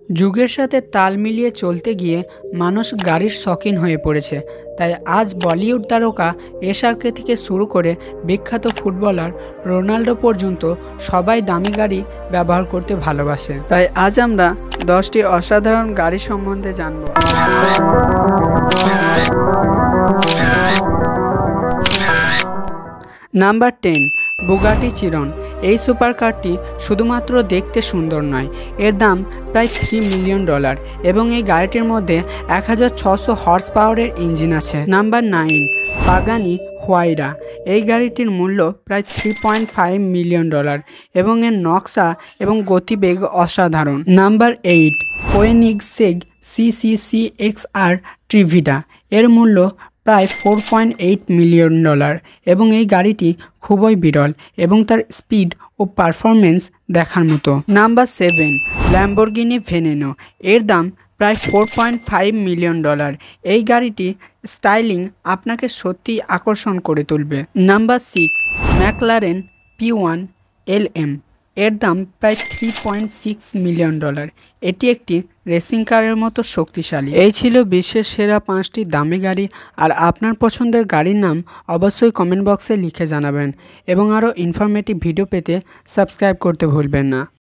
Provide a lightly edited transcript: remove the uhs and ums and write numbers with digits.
যুগের সাথে তাল মিলিয়ে চলতে গিয়ে মানুষ গাড়ির শৌখিন হয়ে পড়েছে। তাই আজ বলিউড তারকা এসআরকে থেকে শুরু করে বিখ্যাত ফুটবলার রোনাল্ডো পর্যন্ত সবাই দামি গাড়ি ব্যবহার করতে ভালোবাসে। তাই আজ আমরা 10টি অসাধারণ গাড়ি সম্বন্ধে জানব। Number 10, Bugatti Chiron. এই সুপারকারটি শুধুমাত্র দেখতে সুন্দর নয়, এর দাম প্রায় $3 মিলিয়ন এবং এই গাড়িটির মধ্যে 1600 হর্স পাওয়ারের ইঞ্জিন আছে। Number 9, Pagani Huayra. এই গাড়িটির মূল্য প্রায় $3.5 মিলিয়ন এবং এর নকশা এবং গতিবেগ অসাধারণ। Number 8, কোয়েনিগসেগ CCCXR ট্রিভিটা। এর মূল্য প্রায় $4.8 মিলিয়ন এবং এই গাড়িটি খুবই বিরল এবং তার স্পিড ও পারফরমেন্স দেখার মতো। Number 7, Lamborghini Veneno. এর দাম প্রায় $4.5 মিলিয়ন। এই গাড়িটি স্টাইলিং আপনাকে সত্যিই আকর্ষণ করে তুলবে। Number 6, McLaren P1 LM। এর দাম প্রায় $3.6 মিলিয়ন। এটি একটি রেসিং কারের মতো শক্তিশালী। এই ছিল বিশ্বের সেরা 5টি দামি গাড়ি। আর আপনার পছন্দের গাড়ির নাম অবশ্যই কমেন্ট বক্সে লিখে জানাবেন এবং আরও ইনফরমেটিভ ভিডিও পেতে সাবস্ক্রাইব করতে ভুলবেন না।